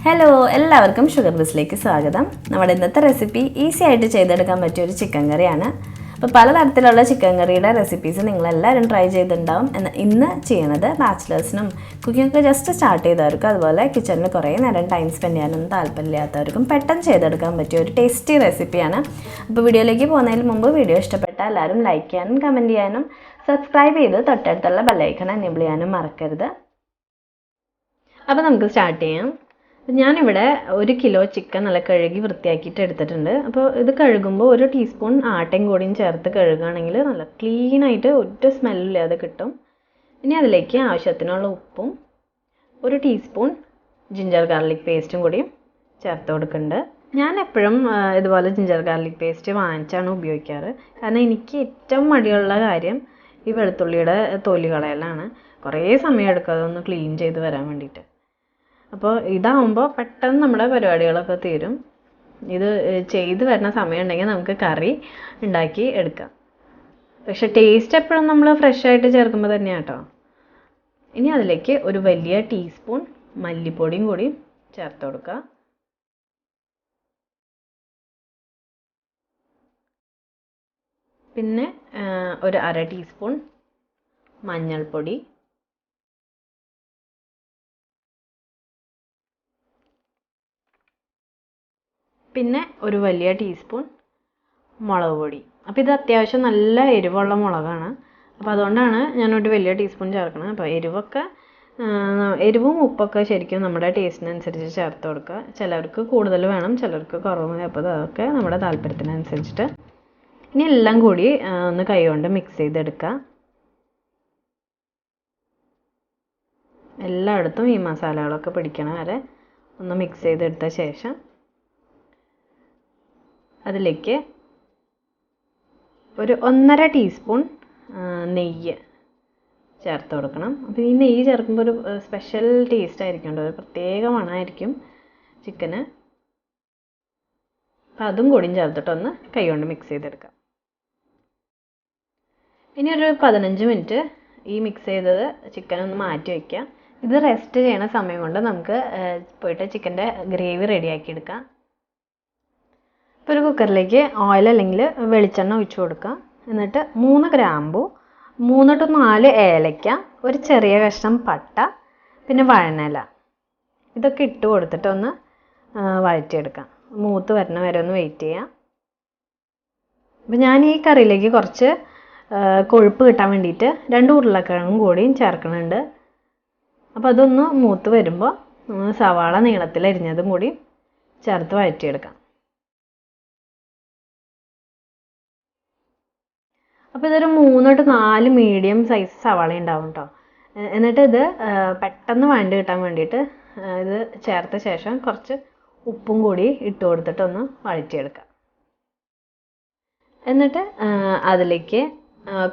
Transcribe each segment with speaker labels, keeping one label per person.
Speaker 1: Hello, എല്ലാവർക്കും sugar ബിസിലേക്ക് സ്വാഗതം. നമ്മുടെ ഇന്നത്തെ റെസിപ്പി ഈസി ആയിട്ട് ചെയ്തെടുക്കാൻ പറ്റിയ ഒരു ചിക്കൻ കറിയാണ്. അപ്പോൾ പലതരത്തിലുള്ള ചിക്കൻ കറിയുടെ റെസിപ്പീസ് നിങ്ങളെല്ലാവരും ട്രൈ ചെയ്തിട്ടുണ്ടാവും. ഇന്ന് ചെയ്യണത് ബാച്ചിലേഴ്സിനും കുക്കിങ്ങൊക്കെ ജസ്റ്റ് സ്റ്റാർട്ട് ചെയ്തവർക്കും അതുപോലെ കിച്ചണിൽ കുറേ നേരം ടൈം സ്പെൻഡ് ചെയ്യാനൊന്നും താല്പര്യമില്ലാത്തവർക്കും പെട്ടെന്ന് ചെയ്തെടുക്കാൻ പറ്റിയ ഒരു ടേസ്റ്റി റെസിപ്പിയാണ്. അപ്പോൾ വീഡിയോയിലേക്ക് പോകുന്നതിന് മുമ്പ് വീഡിയോ ഇഷ്ടപ്പെട്ടാൽ എല്ലാവരും ലൈക്ക് ചെയ്യാനും കമൻറ്റ് ചെയ്യാനും സബ്സ്ക്രൈബ് ചെയ്ത് തൊട്ടടുത്തുള്ള ബെല്ലൈക്കൺ എനേബിൾ ചെയ്യാനും മറക്കരുത്. അപ്പോൾ നമുക്ക് സ്റ്റാർട്ട് ചെയ്യാം. ഞാനിവിടെ 1 കിലോ ചിക്കൻ നല്ല കഴുകി വൃത്തിയാക്കിയിട്ട് എടുത്തിട്ടുണ്ട്. അപ്പോൾ ഇത് കഴുകുമ്പോൾ 1 ടീസ്പൂൺ ആട്ടയും കൂടിയും ചേർത്ത് കഴുകുകയാണെങ്കിൽ നല്ല ക്ലീനായിട്ട് ഒരു സ്മെല്ലില്ലാതെ കിട്ടും. ഇനി അതിലേക്ക് ആവശ്യത്തിനുള്ള ഉപ്പും 1 ടീസ്പൂൺ ജിഞ്ചർ ഗാർലിക് പേസ്റ്റും കൂടിയും ചേർത്ത് കൊടുക്കുന്നുണ്ട്. ഞാൻ എപ്പോഴും ഇതുപോലെ ജിഞ്ചർ ഗാർലിക് പേസ്റ്റ് വാങ്ങിച്ചാണ് ഉപയോഗിക്കാറ്. കാരണം എനിക്ക് ഏറ്റവും മടിയുള്ള കാര്യം ഈ വെളുത്തുള്ളിയുടെ തൊലി കളയലാണ്. കുറേ സമയം എടുക്കും അതൊന്ന് ക്ലീൻ ചെയ്ത് വരാൻ വേണ്ടിയിട്ട്. അപ്പോൾ ഇതാവുമ്പോൾ പെട്ടെന്ന് നമ്മുടെ പരിപാടികളൊക്കെ തീരും. ഇത് ചെയ്ത് വരുന്ന സമയം ഉണ്ടെങ്കിൽ നമുക്ക് കറി ഉണ്ടാക്കി എടുക്കാം. പക്ഷെ ടേസ്റ്റ് എപ്പോഴും നമ്മൾ ഫ്രഷ് ആയിട്ട് ചേർക്കുമ്പോൾ തന്നെയാണ് കേട്ടോ. ഇനി അതിലേക്ക് 1 വലിയ ടീസ്പൂൺ മല്ലിപ്പൊടിയും കൂടി ചേർത്ത് കൊടുക്കുക. പിന്നെ 1/2 ടീസ്പൂൺ മഞ്ഞൾപ്പൊടി, പിന്നെ 1 വലിയ ടീസ്പൂൺ മുളക് പൊടി. അപ്പോൾ ഇത് അത്യാവശ്യം നല്ല എരിവുള്ള മുളകാണ്. അപ്പോൾ അതുകൊണ്ടാണ് ഞാൻ 1 വലിയ ടീസ്പൂൺ ചേർക്കുന്നത്. അപ്പോൾ എരിവും ഉപ്പൊക്കെ ശരിക്കും നമ്മുടെ ടേസ്റ്റിനനുസരിച്ച് ചേർത്ത് കൊടുക്കുക. ചിലർക്ക് കൂടുതൽ വേണം, ചിലർക്ക് കുറവ് മതി. അപ്പോൾ അതൊക്കെ നമ്മുടെ താല്പര്യത്തിനനുസരിച്ചിട്ട്. ഇനി എല്ലാം കൂടി ഒന്ന് കൈകൊണ്ട് മിക്സ് ചെയ്തെടുക്കുക. എല്ലായിടത്തും ഈ മസാലകളൊക്കെ പിടിക്കണ വരെ ഒന്ന് മിക്സ് ചെയ്തെടുത്ത ശേഷം അതിലേക്ക് 1.5 ടീസ്പൂൺ നെയ്യ് ചേർത്ത് കൊടുക്കണം. അപ്പോൾ ഈ നെയ്യ് ചേർക്കുമ്പോൾ ഒരു സ്പെഷ്യൽ ടേസ്റ്റ് ആയിരിക്കും, ഒരു പ്രത്യേക മണമായിരിക്കും ചിക്കന്. അപ്പം അതും കൂടിയും ചേർത്തിട്ടൊന്ന് കൈകൊണ്ട് മിക്സ് ചെയ്തെടുക്കാം. ഇനി ഒരു 15 മിനിറ്റ് ഈ മിക്സ് ചെയ്തത് ചിക്കൻ ഒന്ന് മാറ്റി വയ്ക്കുക. ഇത് റെസ്റ്റ് ചെയ്യണ സമയം കൊണ്ട് നമുക്ക് പോയിട്ട് ചിക്കൻ്റെ ഗ്രേവി റെഡിയാക്കി എടുക്കാം. ഇപ്പോൾ ഒരു കുക്കറിലേക്ക് ഓയിൽ അല്ലെങ്കിൽ വെളിച്ചെണ്ണ ഒഴിച്ച് കൊടുക്കുക. എന്നിട്ട് 3 ഗ്രാമ്പു, 3 to 4 ഏലയ്ക്ക, ഒരു ചെറിയ കഷ്ണം പട്ട, പിന്നെ വഴനയില, ഇതൊക്കെ ഇട്ട് കൊടുത്തിട്ട് ഒന്ന് വഴറ്റിയെടുക്കാം. മൂത്ത് വരുന്ന വരെ ഒന്ന് വെയിറ്റ് ചെയ്യാം. അപ്പോൾ ഞാൻ ഈ കറിയിലേക്ക് കുറച്ച് കൊഴുപ്പ് കിട്ടാൻ വേണ്ടിയിട്ട് 2 ഉരുളക്കിഴങ്ങും കൂടിയും ചേർക്കുന്നുണ്ട്. അപ്പോൾ അതൊന്ന് മൂത്ത് വരുമ്പോൾ സവാള നീളത്തിൽ അരിഞ്ഞതും കൂടി ചേർത്ത് വഴറ്റിയെടുക്കാം. അപ്പോൾ ഇതൊരു 3 to 4 മീഡിയം സൈസ് സവാള ഉണ്ടാവും കേട്ടോ. എന്നിട്ട് ഇത് പെട്ടെന്ന് വഴണ്ട് കിട്ടാൻ വേണ്ടിയിട്ട് ഇത് ചേർത്ത ശേഷം കുറച്ച് ഉപ്പും കൂടി ഇട്ട് കൊടുത്തിട്ടൊന്ന് വഴറ്റിയെടുക്കാം. എന്നിട്ട് അതിലേക്ക്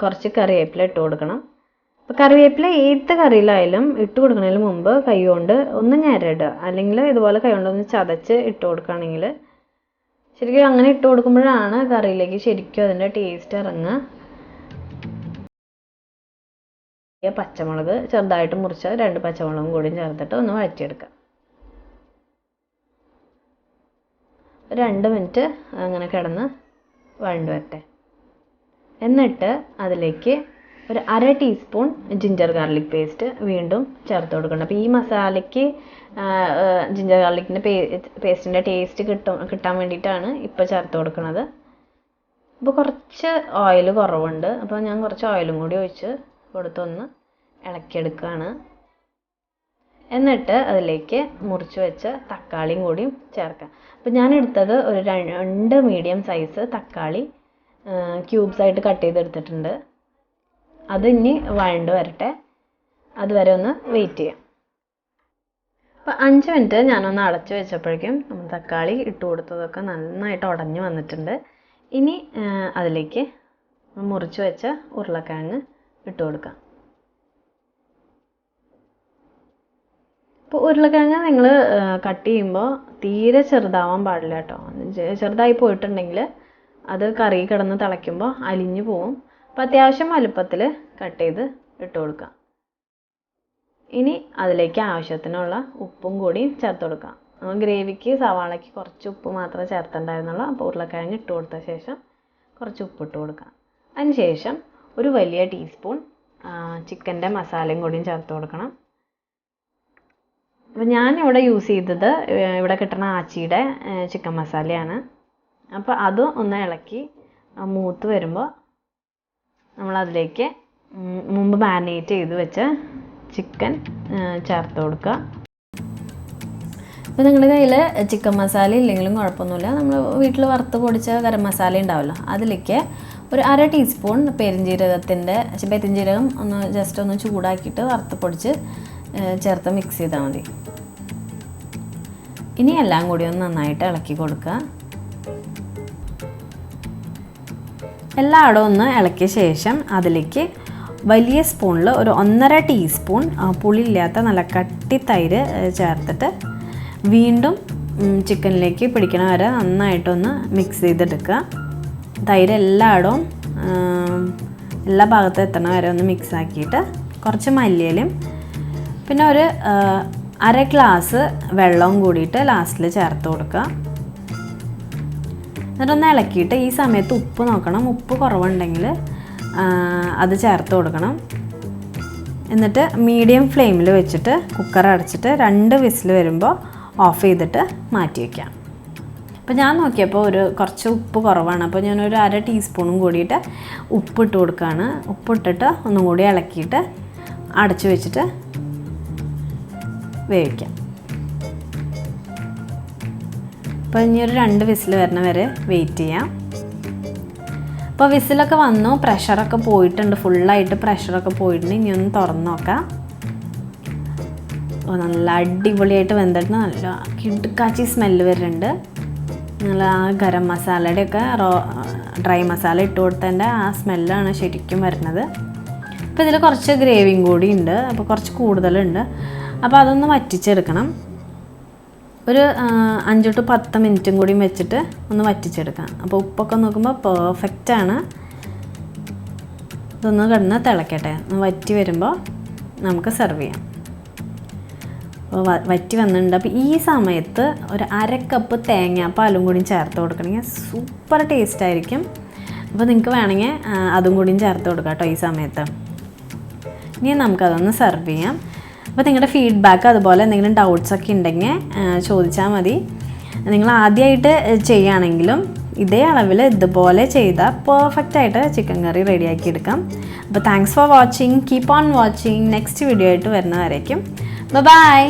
Speaker 1: കുറച്ച് കറിവേപ്പില ഇട്ട് കൊടുക്കണം. അപ്പോൾ കറിവേപ്പില ഏത് കറിയിലായാലും ഇട്ട് കൊടുക്കുന്നതിന് മുമ്പ് കൈ കൊണ്ട് ഒന്ന് ഞെരടുക, അല്ലെങ്കിൽ ഇതുപോലെ കൈ കൊണ്ടൊന്ന് ചതച്ച് ഇട്ട് കൊടുക്കുകയാണെങ്കിൽ ശരിക്കും അങ്ങനെ ഇട്ട് കൊടുക്കുമ്പോഴാണ് കറിയിലേക്ക് ശരിക്കും അതിൻ്റെ ടേസ്റ്റ് ഇറങ്ങുക. പച്ചമുളക് ചെറുതായിട്ട് മുറിച്ച 2 പച്ചമുളകും കൂടി ചേർത്തിട്ട് ഒന്ന് വഴറ്റിയെടുക്കാം. 2 മിനിറ്റ് അങ്ങനെ കിടന്ന് വഴണ്ട് വരട്ടെ. എന്നിട്ട് അതിലേക്ക് 1/2 ടീസ്പൂൺ ജിഞ്ചർ ഗാർലിക് പേസ്റ്റ് വീണ്ടും ചേർത്ത് കൊടുക്കണം. അപ്പോൾ ഈ മസാലയ്ക്ക് ജിഞ്ചർ ഗാർലിക്കിൻ്റെ പേസ്റ്റിൻ്റെ ടേസ്റ്റ് കിട്ടാൻ വേണ്ടിയിട്ടാണ് ഇപ്പോൾ ചേർത്ത് കൊടുക്കുന്നത്. അപ്പോൾ കുറച്ച് ഓയിൽ കുറവുണ്ട്, അപ്പോൾ ഞാൻ കുറച്ച് ഓയിലും കൂടി ഒഴിച്ച് കൊടുത്തൊന്ന് ഇളക്കിയെടുക്കുകയാണ്. എന്നിട്ട് അതിലേക്ക് മുറിച്ച് വെച്ച തക്കാളിയും കൂടിയും ചേർക്കാം. അപ്പോൾ ഞാൻ എടുത്തത് ഒരു 2 മീഡിയം സൈസ് തക്കാളി ക്യൂബ്സ് ആയിട്ട് കട്ട് ചെയ്തെടുത്തിട്ടുണ്ട്. അത് ഇനി വഴണ്ട് വരട്ടെ, അതുവരെ ഒന്ന് വെയിറ്റ് ചെയ്യാം. അപ്പോൾ 5 മിനിറ്റ് ഞാനൊന്ന് അടച്ച് വെച്ചപ്പോഴേക്കും തക്കാളി ഇട്ട് കൊടുത്തതൊക്കെ നന്നായിട്ട് ഉടഞ്ഞു വന്നിട്ടുണ്ട്. ഇനി അതിലേക്ക് മുറിച്ച് വെച്ച ഉരുളക്കിഴങ്ങ് ഇട്ട് കൊടുക്കാം. അപ്പോൾ ഉരുളക്കിഴങ്ങ് നിങ്ങൾ കട്ട് ചെയ്യുമ്പോൾ തീരെ ചെറുതാവാൻ പാടില്ല കേട്ടോ. ചെറുതായി പോയിട്ടുണ്ടെങ്കിൽ അത് കറി കിടന്ന് തിളയ്ക്കുമ്പോൾ അലിഞ്ഞു പോവും. അപ്പോൾ അത്യാവശ്യം വലുപ്പത്തിൽ കട്ട് ചെയ്ത് ഇട്ട് കൊടുക്കാം. ഇനി അതിലേക്ക് ആവശ്യത്തിനുള്ള ഉപ്പും കൂടി ചേർത്ത് കൊടുക്കാം. ഗ്രേവിക്ക് സവാളയ്ക്ക് കുറച്ച് ഉപ്പ് മാത്രമേ ചേർത്തിട്ടുണ്ടായിരുന്നുള്ളൂ. അപ്പോൾ ഉരുളക്കിഴങ്ങ് ഇട്ട് കൊടുത്ത ശേഷം കുറച്ച് ഉപ്പിട്ട് കൊടുക്കാം. അതിന് ശേഷം ഒരു വലിയ ടീസ്പൂൺ ചിക്കൻ്റെ മസാലയും കൂടിയും ചേർത്ത് കൊടുക്കണം. അപ്പോൾ ഞാനിവിടെ യൂസ് ചെയ്തത് ഇവിടെ കിട്ടുന്ന ആച്ചിയുടെ ചിക്കൻ മസാലയാണ്. അപ്പോൾ അത് ഒന്ന് ഇളക്കി മൂത്ത് വരുമ്പോൾ നമ്മളതിലേക്ക് മുമ്പ് മാരിനേറ്റ് ചെയ്ത് വെച്ച ചിക്കൻ ചേർത്ത് കൊടുക്കുക. ഇപ്പോൾ നിങ്ങളുടെ കയ്യിൽ ചിക്കൻ മസാല ഇല്ലെങ്കിലും കുഴപ്പമൊന്നുമില്ല. നമ്മൾ വീട്ടിൽ വറുത്ത് പൊടിച്ച ഗരം മസാല ഉണ്ടാവുമല്ലോ, അതിലേക്ക് ഒരു 1/2 ടീസ്പൂൺ പെരിഞ്ജീരകം ഒന്ന് ജസ്റ്റ് ഒന്ന് ചൂടാക്കിയിട്ട് വറുത്ത് പൊടിച്ച് ചേർത്ത് മിക്സ് ചെയ്താൽ മതി. ഇനി എല്ലാം കൂടി ഒന്ന് നന്നായിട്ട് ഇളക്കി കൊടുക്കുക. എല്ലായിടവും ഒന്ന് ഇളക്കിയ ശേഷം അതിലേക്ക് വലിയ സ്പൂണിൽ ഒരു 1.5 ടീസ്പൂൺ പുളിയില്ലാത്ത നല്ല കട്ടി തൈര് ചേർത്തിട്ട് വീണ്ടും ചിക്കനിലേക്ക് പിടിക്കണ വരെ നന്നായിട്ടൊന്ന് മിക്സ് ചെയ്തെടുക്കുക. തൈര് എല്ലായിടവും എല്ലാ ഭാഗത്തും എത്തണ വരെ ഒന്ന് മിക്സ് ആക്കിയിട്ട് കുറച്ച് മല്ലിയിലും പിന്നെ ഒരു 1/2 ഗ്ലാസ് വെള്ളവും കൂടിയിട്ട് ലാസ്റ്റിൽ ചേർത്ത് കൊടുക്കുക. എന്നിട്ടൊന്ന് ഇളക്കിയിട്ട് ഈ സമയത്ത് ഉപ്പ് നോക്കണം. ഉപ്പ് കുറവുണ്ടെങ്കിൽ അത് ചേർത്ത് കൊടുക്കണം. എന്നിട്ട് മീഡിയം ഫ്ലെയിമിൽ വെച്ചിട്ട് കുക്കർ അടച്ചിട്ട് 2 വിസിൽ വരുമ്പോൾ ഓഫ് ചെയ്തിട്ട് മാറ്റി വയ്ക്കാം. അപ്പോൾ ഞാൻ നോക്കിയപ്പോൾ കുറച്ച് ഉപ്പ് കുറവാണ്. അപ്പോൾ ഞാനൊരു 1/2 ടീസ്പൂണും കൂടിയിട്ട് ഉപ്പിട്ട് കൊടുക്കുകയാണ്. ഉപ്പിട്ടിട്ട് ഒന്നും കൂടി ഇളക്കിയിട്ട് അടച്ചു വെച്ചിട്ട് വേവിക്കാം. അപ്പോൾ ഇനി ഒരു 2 വിസിൽ വരണ വരെ വെയിറ്റ് ചെയ്യാം. അപ്പോൾ വിസിലൊക്കെ വന്നു, പ്രഷറൊക്കെ പോയിട്ടുണ്ട്, ഫുള്ളായിട്ട് പ്രഷറൊക്കെ പോയിട്ടുണ്ട്. ഇനി ഒന്ന് തുറന്ന് നോക്കാം. അപ്പോൾ നല്ല അടിപൊളിയായിട്ട് വെന്തിട്ട് നല്ല കിടുക്കാച്ചി സ്മെല്ല് വരുന്നുണ്ട്. നല്ല ഗരം മസാലയുടെയൊക്കെ ഡ്രൈ മസാല ഇട്ട് കൊടുത്തതിൻ്റെ ആ സ്മെല്ലാണ് ശരിക്കും വരുന്നത്. അപ്പോൾ ഇതിൽ കുറച്ച് ഗ്രേവിയും കൂടി ഉണ്ട്, അപ്പോൾ കുറച്ച് കൂടുതലുണ്ട്. അപ്പോൾ അതൊന്ന് വറ്റിച്ചെടുക്കണം. ഒരു 5 to 10 മിനിറ്റും കൂടി വെച്ചിട്ട് ഒന്ന് വറ്റിച്ചെടുക്കാം. അപ്പോൾ ഉപ്പൊക്കെ നോക്കുമ്പോൾ പെർഫെക്റ്റാണ്. ഇതൊന്ന് കിടന്ന് തിളക്കട്ടെ. ഒന്ന് വറ്റി വരുമ്പോൾ നമുക്ക് സെർവ് ചെയ്യാം. അപ്പോൾ വറ്റി വന്നിട്ടുണ്ട്. അപ്പോൾ ഈ സമയത്ത് ഒരു 1/2 കപ്പ് തേങ്ങാപ്പാലും കൂടി ചേർത്ത് കൊടുക്കണമെങ്കിൽ സൂപ്പർ ടേസ്റ്റ് ആയിരിക്കും. അപ്പോൾ നിങ്ങൾക്ക് വേണമെങ്കിൽ അതും കൂടിയും ചേർത്ത് കൊടുക്കാം കേട്ടോ ഈ സമയത്ത്. ഇനി നമുക്കതൊന്ന് സെർവ് ചെയ്യാം. അപ്പോൾ നിങ്ങളുടെ ഫീഡ്ബാക്ക് അതുപോലെ എന്തെങ്കിലും ഡൗട്ട്സൊക്കെ ഉണ്ടെങ്കിൽ ചോദിച്ചാൽ മതി. നിങ്ങൾ ആദ്യമായിട്ട് ചെയ്യുകയാണെങ്കിലും ഇതേ അളവിൽ ഇതുപോലെ ചെയ്താൽ പെർഫെക്റ്റായിട്ട് ചിക്കൻ കറി റെഡിയാക്കി എടുക്കാം. അപ്പോൾ thanks for watching. Keep on watching. Next video ആയിട്ട് വരുന്നവരേക്കും ബൈ.